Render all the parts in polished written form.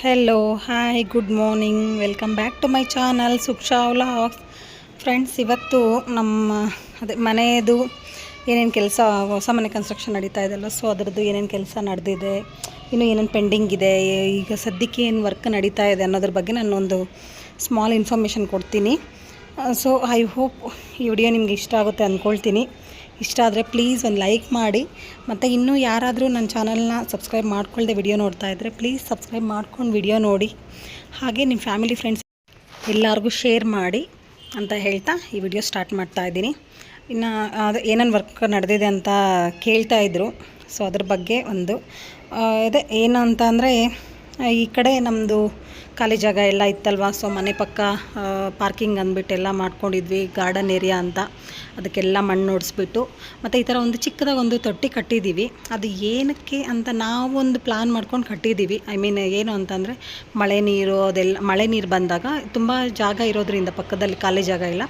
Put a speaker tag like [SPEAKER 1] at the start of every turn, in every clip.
[SPEAKER 1] Hello hi good morning welcome back to my channel Suksha vlogs. Friends, ಇವತ್ತು ನಮ್ಮ ಮನೆಯದು ಏನೇನು ಕೆಲಸ, ಹೊಸ ಮನೆ ಕನ್ಸ್ಟ್ರಕ್ಷನ್ ನಡೀತಾ ಇದೆಯಲ್ಲ, ಸೊ ಅದರದ್ದು ಏನೇನು ಕೆಲಸ ನಡೆದಿದೆ, ಇನ್ನೂ ಏನೇನು ಪೆಂಡಿಂಗ್ ಇದೆ, ಈಗ ಸದ್ಯಕ್ಕೆ ಏನು ವರ್ಕ್ ನಡೀತಾ ಇದೆ ಅನ್ನೋದ್ರ ಬಗ್ಗೆ ನಾನೊಂದು ಸ್ಮಾಲ್ ಇನ್ಫಾರ್ಮೇಷನ್ ಕೊಡ್ತೀನಿ. ಸೊ ಐ ಹೋಪ್ ಈ ವಿಡಿಯೋ ನಿಮ್ಗೆ ಇಷ್ಟ ಆಗುತ್ತೆ ಅಂದ್ಕೊಳ್ತೀನಿ. ಇಷ್ಟ ಆದರೆ ಪ್ಲೀಸ್ ಒಂದು ಲೈಕ್ ಮಾಡಿ, ಮತ್ತು ಇನ್ನೂ ಯಾರಾದರೂ ನನ್ನ ಚಾನಲ್ನ ಸಬ್ಸ್ಕ್ರೈಬ್ ಮಾಡ್ಕೊಳ್ಳದೆ ವಿಡಿಯೋ ನೋಡ್ತಾ ಇದ್ದರೆ ಪ್ಲೀಸ್ ಸಬ್ಸ್ಕ್ರೈಬ್ ಮಾಡ್ಕೊಂಡು ವಿಡಿಯೋ ನೋಡಿ, ಹಾಗೆ ನಿಮ್ಮ ಫ್ಯಾಮಿಲಿ ಫ್ರೆಂಡ್ಸ್ ಎಲ್ಲರಿಗೂ ಶೇರ್ ಮಾಡಿ ಅಂತ ಹೇಳ್ತಾ ಈ ವಿಡಿಯೋ ಸ್ಟಾರ್ಟ್ ಮಾಡ್ತಾ ಇದ್ದೀನಿ. ಇನ್ನು ಅದು ಏನೇನು ವರ್ಕ್ ನಡೆದಿದೆ ಅಂತ ಕೇಳ್ತಾಯಿದ್ರು. ಸೊ ಅದ್ರ ಬಗ್ಗೆ ಒಂದು ಇದೆ ಏನು ಅಂತ ಅಂದರೆ, ಈ ಕಡೆ ನಮ್ಮದು ಖಾಲಿ ಜಾಗ ಎಲ್ಲ ಇತ್ತಲ್ವ, ಸೊ ಮನೆ ಪಕ್ಕ ಪಾರ್ಕಿಂಗ್ ಅಂದ್ಬಿಟ್ಟು ಎಲ್ಲ ಮಾಡ್ಕೊಂಡಿದ್ವಿ, ಗಾರ್ಡನ್ ಏರಿಯಾ ಅಂತ. ಅದಕ್ಕೆಲ್ಲ ಮಣ್ಣು ಹೊಡಿಸ್ಬಿಟ್ಟು ಮತ್ತು ಈ ಥರ ಒಂದು ಚಿಕ್ಕದಾಗಿ ಒಂದು ತೊಟ್ಟಿ ಕಟ್ಟಿದ್ದೀವಿ. ಅದು ಏನಕ್ಕೆ ಅಂತ ನಾವೊಂದು ಪ್ಲ್ಯಾನ್ ಮಾಡ್ಕೊಂಡು ಕಟ್ಟಿದ್ದೀವಿ. ಐ ಮೀನ್ ಏನು ಅಂತಂದರೆ, ಮಳೆ ನೀರು ಅದೆಲ್ಲ, ಮಳೆ ನೀರು ಬಂದಾಗ ತುಂಬ ಜಾಗ ಇರೋದ್ರಿಂದ ಪಕ್ಕದಲ್ಲಿ ಖಾಲಿ ಜಾಗ ಇಲ್ಲ,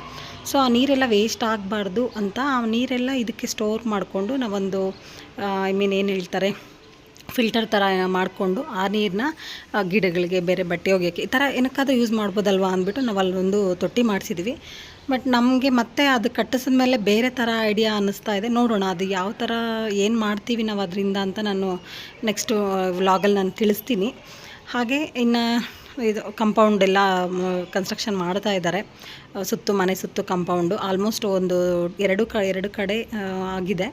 [SPEAKER 1] ಸೊ ಆ ನೀರೆಲ್ಲ ವೇಸ್ಟ್ ಆಗಬಾರ್ದು ಅಂತ ಆ ನೀರೆಲ್ಲ ಇದಕ್ಕೆ ಸ್ಟೋರ್ ಮಾಡಿಕೊಂಡು ನಾವೊಂದು ಐ ಮೀನ್ ಏನು ಹೇಳ್ತಾರೆ, ಫಿಲ್ಟರ್ ಥರ ಮಾಡಿಕೊಂಡು ಆ ನೀರನ್ನ ಗಿಡಗಳಿಗೆ, ಬೇರೆ ಬಟ್ಟೆ ಒಗೆಯೋಕ್ಕೆ, ಈ ಥರ ಏನಕ್ಕಾದ್ರೂ ಯೂಸ್ ಮಾಡ್ಬೋದಲ್ವ ಅಂದ್ಬಿಟ್ಟು ನಾವು ಅಲ್ಲೊಂದು ತೊಟ್ಟಿ ಮಾಡಿಸಿದ್ವಿ. ಬಟ್ ನಮಗೆ ಮತ್ತೆ ಅದು ಕಟ್ಟಿಸಿದ ಮೇಲೆ ಬೇರೆ ಥರ ಐಡಿಯಾ ಅನ್ನಿಸ್ತಾ ಇದೆ. ನೋಡೋಣ ಅದು ಯಾವ ಥರ ಏನು ಮಾಡ್ತೀವಿ ನಾವು ಅದರಿಂದ ಅಂತ ನಾನು ನೆಕ್ಸ್ಟು ವ್ಲಾಗಲ್ಲಿ ನಾನು ತಿಳಿಸ್ತೀನಿ. ಹಾಗೆ ಇನ್ನು ಇದು ಕಂಪೌಂಡ್ ಎಲ್ಲ ಕನ್ಸ್ಟ್ರಕ್ಷನ್ ಮಾಡ್ತಾ ಇದ್ದಾರೆ. ಮನೆ ಸುತ್ತು ಕಂಪೌಂಡು ಆಲ್ಮೋಸ್ಟ್ ಒಂದು ಎರಡು ಕಡೆ ಆಗಿದೆ.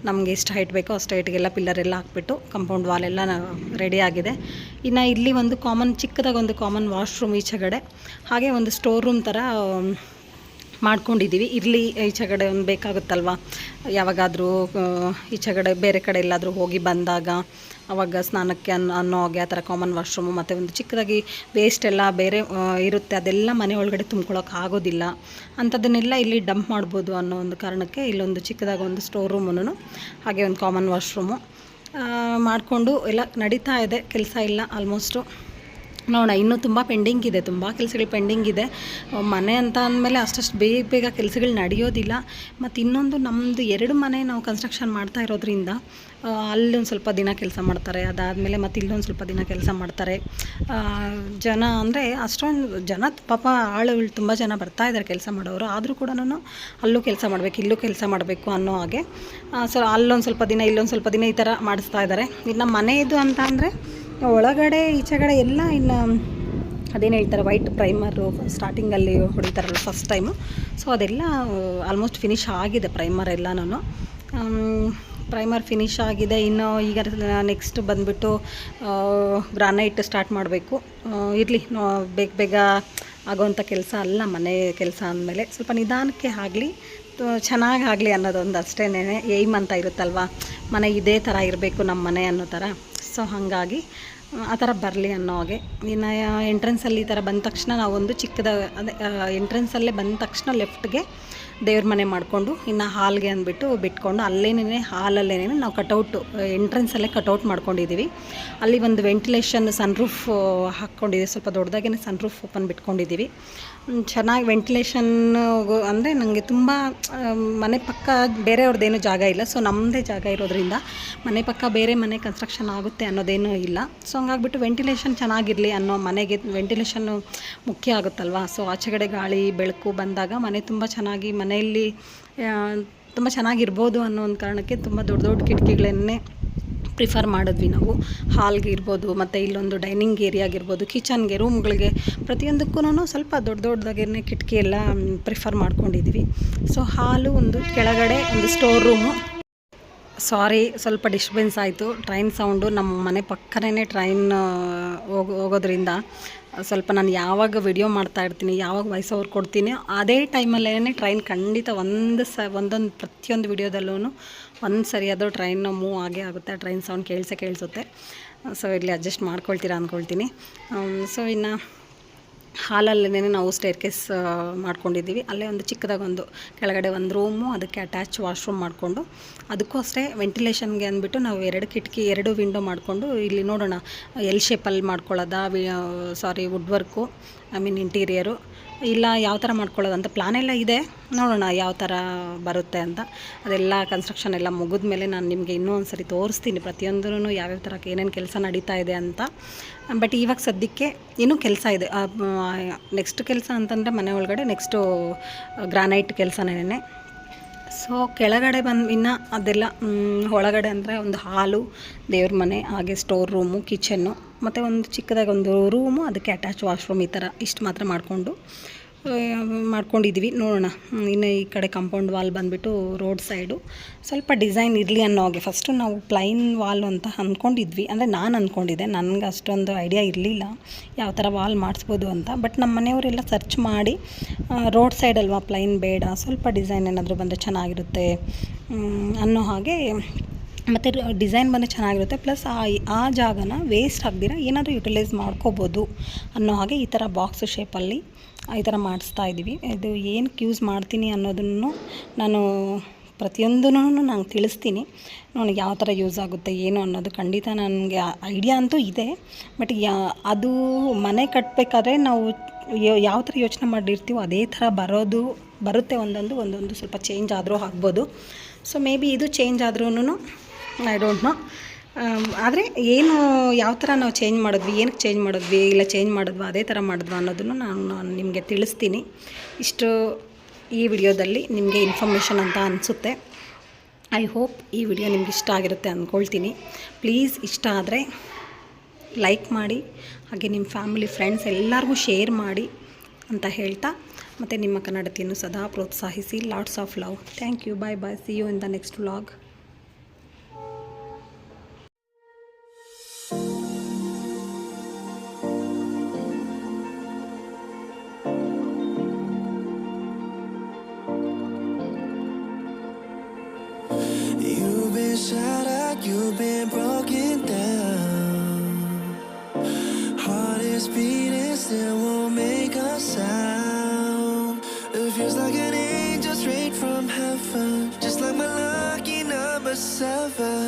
[SPEAKER 1] ನಮಗೆ ಎಷ್ಟು ಹೈಟ್ ಬೇಕೋ ಅಷ್ಟು ಹೈಟ್ಗೆಲ್ಲ ಪಿಲ್ಲರೆಲ್ಲ ಹಾಕ್ಬಿಟ್ಟು ಕಂಪೌಂಡ್ ವಾಲೆಲ್ಲ ರೆಡಿ ಆಗಿದೆ. ಇನ್ನು ಇಲ್ಲಿ ಒಂದು ಚಿಕ್ಕದಾಗಿ ಒಂದು ಕಾಮನ್ ವಾಶ್ರೂಮ್ ಈಚೆಗಡೆ, ಹಾಗೆ ಒಂದು ಸ್ಟೋರ್ ರೂಮ್ ಥರ ಮಾಡ್ಕೊಂಡಿದ್ದೀವಿ. ಇಲ್ಲಿ ಈಚೆಗಡೆ ಒಂದು ಬೇಕಾಗುತ್ತಲ್ವ, ಯಾವಾಗಾದರೂ ಈಚೆಗಡೆ ಬೇರೆ ಕಡೆ ಎಲ್ಲಾದರೂ ಹೋಗಿ ಬಂದಾಗ ಆವಾಗ ಸ್ನಾನಕ್ಕೆ ಅನ್ನೋ ಹಾಗೆ ಆ ಥರ ಕಾಮನ್ ವಾಶ್ರೂಮು, ಮತ್ತು ಒಂದು ಚಿಕ್ಕದಾಗಿ ವೇಸ್ಟ್ ಎಲ್ಲ ಬೇರೆ ಇರುತ್ತೆ, ಅದೆಲ್ಲ ಮನೆ ಒಳಗಡೆ ತುಂಬ್ಕೊಳ್ಳೋಕೆ ಆಗೋದಿಲ್ಲ, ಅಂಥದ್ದನ್ನೆಲ್ಲ ಇಲ್ಲಿ ಡಂಪ್ ಮಾಡ್ಬೋದು ಅನ್ನೋ ಒಂದು ಕಾರಣಕ್ಕೆ ಇಲ್ಲೊಂದು ಚಿಕ್ಕದಾಗಿ ಒಂದು ಸ್ಟೋರ್ ರೂಮನ್ನು, ಹಾಗೆ ಒಂದು ಕಾಮನ್ ವಾಶ್ರೂಮು ಮಾಡಿಕೊಂಡು ಎಲ್ಲ ನಡೀತಾ ಇದೆ. ಕೆಲಸ ಇಲ್ಲ ಆಲ್ಮೋಸ್ಟು. ನೋಡೋಣ, ಇನ್ನೂ ತುಂಬ ಪೆಂಡಿಂಗ್ ಇದೆ, ತುಂಬ ಕೆಲಸಗಳು ಪೆಂಡಿಂಗ್ ಇದೆ. ಮನೆ ಅಂತ ಅಂದಮೇಲೆ ಅಷ್ಟಷ್ಟು ಬೇಗ ಕೆಲಸಗಳು ನಡೆಯೋದಿಲ್ಲ. ಮತ್ತು ಇನ್ನೊಂದು, ನಮ್ಮದು 2 ಮನೆ ನಾವು ಕನ್ಸ್ಟ್ರಕ್ಷನ್ ಮಾಡ್ತಾ ಇರೋದ್ರಿಂದ ಅಲ್ಲೊಂದು ಸ್ವಲ್ಪ ದಿನ ಕೆಲಸ ಮಾಡ್ತಾರೆ, ಅದಾದಮೇಲೆ ಮತ್ತು ಇಲ್ಲೊಂದು ಸ್ವಲ್ಪ ದಿನ ಕೆಲಸ ಮಾಡ್ತಾರೆ. ಜನ ಅಂದರೆ ಅಷ್ಟೊಂದು ಜನ ಪಾಪ, ಆಳುಗಳು ತುಂಬ ಜನ ಬರ್ತಾ ಇದ್ದಾರೆ ಕೆಲಸ ಮಾಡೋರು. ಆದರೂ ಕೂಡ ಅಲ್ಲೂ ಕೆಲಸ ಮಾಡಬೇಕು, ಇಲ್ಲೂ ಕೆಲಸ ಮಾಡಬೇಕು ಅನ್ನೋ ಹಾಗೆ ಸೊ ಅಲ್ಲೊಂದು ಸ್ವಲ್ಪ ದಿನ, ಇಲ್ಲೊಂದು ಸ್ವಲ್ಪ ದಿನ ಈ ಥರ ಮಾಡಿಸ್ತಾ ಇದ್ದಾರೆ. ಇನ್ನು ಮನೆಯದು ಅಂತ ಅಂದರೆ ಒಳಗಡೆ ಈಚೆಗಡೆ ಎಲ್ಲ ಇನ್ನು ಅದೇನು ಹೇಳ್ತಾರೆ, ವೈಟ್ ಪ್ರೈಮರು ಸ್ಟಾರ್ಟಿಂಗಲ್ಲಿ ಹೊಡಿತಾರಲ್ಲ ಫಸ್ಟ್ ಟೈಮು, ಸೊ ಅದೆಲ್ಲ ಆಲ್ಮೋಸ್ಟ್ ಫಿನಿಷ್ ಆಗಿದೆ. ಪ್ರೈಮರ್ ಎಲ್ಲನೂ ಪ್ರೈಮರ್ ಫಿನಿಷ್ ಆಗಿದೆ. ಇನ್ನು ಈಗ ನೆಕ್ಸ್ಟ್ ಬಂದುಬಿಟ್ಟು ಗ್ರಾನೈಟ್ ಸ್ಟಾರ್ಟ್ ಮಾಡಬೇಕು. ಇರಲಿ, ಬೇಗ ಆಗೋವಂಥ ಕೆಲಸ ಅಲ್ಲ ಮನೆ ಕೆಲಸ ಅಂದಮೇಲೆ, ಸ್ವಲ್ಪ ನಿಧಾನಕ್ಕೆ ಆಗಲಿ, ಚೆನ್ನಾಗಿ ಆಗಲಿ ಅನ್ನೋದೊಂದು ಅಷ್ಟೇ ಏಯ್ಮ್ ಅಂತ ಇರುತ್ತಲ್ವ, ಮನೆ ಇದೇ ಥರ ಇರಬೇಕು ನಮ್ಮ ಮನೆ ಅನ್ನೋ ಥರ. ಸೊ ಹಾಗಾಗಿ ಆ ಥರ ಬರಲಿ ಅನ್ನೋ ಹಾಗೆ. ಇನ್ನು ಎಂಟ್ರೆನ್ಸಲ್ಲಿ ಈ ಥರ ಬಂದ ತಕ್ಷಣ ನಾವೊಂದು ಅದೇ ಎಂಟ್ರೆನ್ಸಲ್ಲೇ ಬಂದ ತಕ್ಷಣ ಲೆಫ್ಟ್ಗೆ ದೇವ್ರ ಮನೆ ಮಾಡಿಕೊಂಡು, ಇನ್ನು ಹಾಲ್ಗೆ ಅಂದ್ಬಿಟ್ಟು ಬಿಟ್ಕೊಂಡು ಅಲ್ಲೇನೇ ಹಾಲಲ್ಲೇನೇ ನಾವು ಕಟೌಟು ಎಂಟ್ರೆನ್ಸಲ್ಲೇ ಕಟೌಟ್ ಮಾಡ್ಕೊಂಡಿದ್ದೀವಿ. ಅಲ್ಲಿ ಒಂದು ವೆಂಟಿಲೇಷನ್ ಸನ್ರೂಫ್ ಹಾಕ್ಕೊಂಡಿದ್ದೀವಿ, ಸ್ವಲ್ಪ ದೊಡ್ಡದಾಗೇ ಸನ್ರೂಫ್ ಓಪನ್ ಬಿಟ್ಕೊಂಡಿದ್ದೀವಿ. ಚೆನ್ನಾಗಿ ವೆಂಟಿಲೇಷನ್ ಅಂದರೆ ನನಗೆ ತುಂಬ ಮನೆ ಪಕ್ಕ ಬೇರೆಯವ್ರದ್ದೇನೂ ಜಾಗ ಇಲ್ಲ, ಸೊ ನಮ್ಮದೇ ಜಾಗ ಇರೋದ್ರಿಂದ ಮನೆ ಪಕ್ಕ ಬೇರೆ ಮನೆ ಕನ್ಸ್ಟ್ರಕ್ಷನ್ ಆಗುತ್ತೆ ಅನ್ನೋದೇನೂ ಇಲ್ಲ. ಸೊ ಹಂಗಾಗ್ಬಿಟ್ಟು ವೆಂಟಿಲೇಷನ್ ಚೆನ್ನಾಗಿರಲಿ ಅನ್ನೋ, ಮನೆಗೆ ವೆಂಟಿಲೇಷನ್ನು ಮುಖ್ಯ ಆಗುತ್ತಲ್ವ. ಸೊ ಆಚೆಗಡೆ ಗಾಳಿ ಬೆಳಕು ಬಂದಾಗ ಮನೆ ತುಂಬ ಚೆನ್ನಾಗಿ, ಮನೆಯಲ್ಲಿ ತುಂಬ ಚೆನ್ನಾಗಿರ್ಬೋದು ಅನ್ನೋ ಒಂದು ಕಾರಣಕ್ಕೆ ತುಂಬ ದೊಡ್ಡ ಕಿಟಕಿಗಳನ್ನೇ ಪ್ರಿಫರ್ ಮಾಡಿದ್ವಿ ನಾವು. ಹಾಲ್ಗೆ ಇರ್ಬೋದು, ಮತ್ತು ಇಲ್ಲೊಂದು ಡೈನಿಂಗ್ ಏರಿಯಾ ಆಗಿರ್ಬೋದು, ಕಿಚನ್ಗೆ, ರೂಮ್ಗಳಿಗೆ, ಪ್ರತಿಯೊಂದಕ್ಕೂ ಸ್ವಲ್ಪ ದೊಡ್ಡದಾಗೇ ಕಿಟಕಿ ಎಲ್ಲ ಪ್ರಿಫರ್ ಮಾಡ್ಕೊಂಡಿದ್ವಿ. ಸೊ ಹಾಲು ಒಂದು ಕೆಳಗಡೆ ಒಂದು ಸ್ಟೋರ್ ರೂಮು. ಸಾರಿ, ಸ್ವಲ್ಪ ಡಿಸ್ಟರ್ಬೆನ್ಸ್ ಆಯಿತು, ಟ್ರೈನ್ ಸೌಂಡು. ನಮ್ಮ ಮನೆ ಪಕ್ಕನೇ ಟ್ರೈನ್ ಹೋಗೋದ್ರಿಂದ ಸ್ವಲ್ಪ ನಾನು ಯಾವಾಗ ವಿಡಿಯೋ ಮಾಡ್ತಾಯಿರ್ತೀನಿ, ಯಾವಾಗ ವಾಯ್ಸ್ ಓವರ್ ಕೊಡ್ತೀನಿ, ಅದೇ ಟೈಮಲ್ಲೇ ಟ್ರೈನ್ ಖಂಡಿತ ಒಂದೊಂದು ಪ್ರತಿಯೊಂದು ವಿಡಿಯೋದಲ್ಲೂ ಒಂದು ಸರಿಯಾದ ಟ್ರೈನ್ ಮೂವ್ ಆಗೇ ಆಗುತ್ತೆ, ಟ್ರೈನ್ ಸೌಂಡ್ ಕೇಳಿಸುತ್ತೆ. ಸೊ ಇಲ್ಲಿ ಅಡ್ಜಸ್ಟ್ ಮಾಡ್ಕೊಳ್ತೀರಾ ಅಂದ್ಕೊಳ್ತೀನಿ. ಸೊ ಇನ್ನು ಹಾಲಲ್ಲೇ ನಾವು ಸ್ಟೇರ್ಕೇಸ್ ಮಾಡ್ಕೊಂಡಿದ್ದೀವಿ. ಅಲ್ಲೇ ಒಂದು ಚಿಕ್ಕದಾಗಿ ಒಂದು ಕೆಳಗಡೆ ಒಂದು ರೂಮು, ಅದಕ್ಕೆ ಅಟ್ಯಾಚ್ ವಾಶ್ರೂಮ್ ಮಾಡಿಕೊಂಡು, ಅದಕ್ಕೂ ಅಷ್ಟೇ ವೆಂಟಿಲೇಷನ್ಗೆ ಅಂದ್ಬಿಟ್ಟು ನಾವು 2 ಕಿಟಕಿ 2 ವಿಂಡೋ ಮಾಡಿಕೊಂಡು, ಇಲ್ಲಿ ನೋಡೋಣ ಎಲ್ ಶೇಪಲ್ಲಿ ಮಾಡ್ಕೊಳ್ಳೋದ, wood work, I mean interior, ಇಲ್ಲ ಯಾವ ಥರ ಮಾಡ್ಕೊಳ್ಳೋದಂತ ಪ್ಲ್ಯಾನ್ ಎಲ್ಲ ಇದೆ. ನೋಡೋಣ ಯಾವ ಥರ ಬರುತ್ತೆ ಅಂತ. ಅದೆಲ್ಲ ಕನ್ಸ್ಟ್ರಕ್ಷನ್ ಎಲ್ಲ ಮುಗಿದ ಮೇಲೆ ನಾನು ನಿಮಗೆ ಇನ್ನೂ ಒಂದು ಸರಿ ತೋರಿಸ್ತೀನಿ ಪ್ರತಿಯೊಂದೂ ಯಾವ್ಯಾವ ಥರ ಏನೇನು ಕೆಲಸ ನಡೀತಾ ಇದೆ ಅಂತ. ಬಟ್ ಇವಾಗ ಸದ್ಯಕ್ಕೆ ಇನ್ನೂ ಕೆಲಸ ಇದೆ. ನೆಕ್ಸ್ಟ್ ಕೆಲಸ ಅಂತಂದರೆ ಮನೆ ಒಳಗಡೆ ನೆಕ್ಸ್ಟು ಗ್ರಾನೈಟ್ ಕೆಲಸನೇ. ಸೊ ಕೆಳಗಡೆ ಬಂದು ಇನ್ನು ಅದೆಲ್ಲ ಒಳಗಡೆ ಅಂದರೆ ಒಂದು ಹಾಲು, ದೇವ್ರ ಮನೆ, ಹಾಗೆ ಸ್ಟೋರ್ ರೂಮು, ಕಿಚನ್ನು ಮತ್ತು ಒಂದು ಚಿಕ್ಕದಾಗಿ ಒಂದು ರೂಮು, ಅದಕ್ಕೆ ಅಟ್ಯಾಚ್ ವಾಶ್ರೂಮ್, ಈ ಥರ ಇಷ್ಟು ಮಾತ್ರ ಮಾಡ್ಕೊಂಡಿದ್ದೀವಿ. ನೋಡೋಣ. ಇನ್ನು ಈ ಕಡೆ ಕಾಂಪೌಂಡ್ ವಾಲ್ ಬಂದುಬಿಟ್ಟು ರೋಡ್ ಸೈಡು ಸ್ವಲ್ಪ ಡಿಸೈನ್ ಇರಲಿ ಅನ್ನೋ ಹಾಗೆ ಫಸ್ಟು ನಾವು ಪ್ಲೈನ್ ವಾಲ್ ಅಂತ ಅಂದ್ಕೊಂಡಿದ್ವಿ. ಅಂದರೆ ನಾನು ಅಂದ್ಕೊಂಡಿದ್ದೆ, ನನಗೆ ಅಷ್ಟೊಂದು ಐಡಿಯಾ ಇರಲಿಲ್ಲ ಯಾವ ಥರ ವಾಲ್ ಮಾಡಿಸ್ಬೋದು ಅಂತ. ಬಟ್ ನಮ್ಮ ಮನೆಯವರೆಲ್ಲ ಸರ್ಚ್ ಮಾಡಿ ರೋಡ್ ಸೈಡ್ ಅಲ್ವಾ, ಪ್ಲೈನ್ ಬೇಡ, ಸ್ವಲ್ಪ ಡಿಸೈನ್ ಏನಾದರೂ ಬಂದರೆ ಚೆನ್ನಾಗಿರುತ್ತೆ ಅನ್ನೋ ಹಾಗೆ, ಮತ್ತು ಡಿಸೈನ್ ಬಂದರೆ ಚೆನ್ನಾಗಿರುತ್ತೆ, ಪ್ಲಸ್ ಆ ಜಾಗನ ವೇಸ್ಟ್ ಆಗದಿರ ಏನಾದರೂ ಯುಟಿಲೈಸ್ ಮಾಡ್ಕೋಬೋದು ಅನ್ನೋ ಹಾಗೆ ಈ ಥರ ಬಾಕ್ಸ್ ಶೇಪಲ್ಲಿ ಈ ಥರ ಮಾಡಿಸ್ತಾ ಇದ್ದೀವಿ. ಇದು ಏನಕ್ಕೆ ಯೂಸ್ ಮಾಡ್ತೀನಿ ಅನ್ನೋದನ್ನು ನಾನು ಪ್ರತಿಯೊಂದೂ ನಾನು ತಿಳಿಸ್ತೀನಿ. ನನಗೆ ಯಾವ ಥರ ಯೂಸ್ ಆಗುತ್ತೆ ಏನು ಅನ್ನೋದು ಖಂಡಿತ ನನಗೆ ಐಡಿಯಾ ಅಂತೂ ಇದೆ. ಬಟ್ ಅದು ಮನೆ ಕಟ್ಟಬೇಕಾದ್ರೆ ನಾವು ಯಾವ ಥರ ಯೋಚನೆ ಮಾಡಿರ್ತೀವೋ ಅದೇ ಥರ ಬರುತ್ತೆ. ಒಂದೊಂದು ಸ್ವಲ್ಪ ಚೇಂಜ್ ಆದರೂ ಆಗ್ಬೋದು. ಸೊ ಮೇ ಬಿ ಇದು ಚೇಂಜ್ ಆದ್ರೂ ಐ ಡೋಂಟ್ ನೋ. ಆದರೆ ಏನು ಯಾವ ಥರ ನಾವು ಚೇಂಜ್ ಮಾಡಿದ್ವಿ, ಏನಕ್ಕೆ ಚೇಂಜ್ ಮಾಡಿದ್ವಿ, ಇಲ್ಲ ಚೇಂಜ್ ಮಾಡಿದ್ವಾ ಅದೇ ಥರ ಮಾಡಿದ್ವಾ ಅನ್ನೋದನ್ನು ನಾನು ನಿಮಗೆ ತಿಳಿಸ್ತೀನಿ. ಇಷ್ಟು ಈ ವಿಡಿಯೋದಲ್ಲಿ ನಿಮಗೆ ಇನ್ಫಾರ್ಮೇಷನ್ ಅಂತ ಅನಿಸುತ್ತೆ. ಐ ಹೋಪ್ ಈ ವಿಡಿಯೋ ನಿಮ್ಗೆ ಇಷ್ಟ ಆಗಿರುತ್ತೆ ಅಂದ್ಕೊಳ್ತೀನಿ. ಪ್ಲೀಸ್ ಇಷ್ಟ ಆದರೆ ಲೈಕ್ ಮಾಡಿ, ಹಾಗೆ ನಿಮ್ಮ ಫ್ಯಾಮಿಲಿ ಫ್ರೆಂಡ್ಸ್ ಎಲ್ಲರಿಗೂ ಶೇರ್ ಮಾಡಿ ಅಂತ ಹೇಳ್ತಾ, ಮತ್ತು ನಿಮ್ಮ ಕನ್ನಡತಿಯನ್ನು ಸದಾ ಪ್ರೋತ್ಸಾಹಿಸಿ. Lots of love. Thank you. Bye bye. See you in the next vlog.
[SPEAKER 2] You've been shattered, you've been broken down. Heart is beating, still won't make a sound. It feels like an angel straight from heaven, just like my lucky number 7.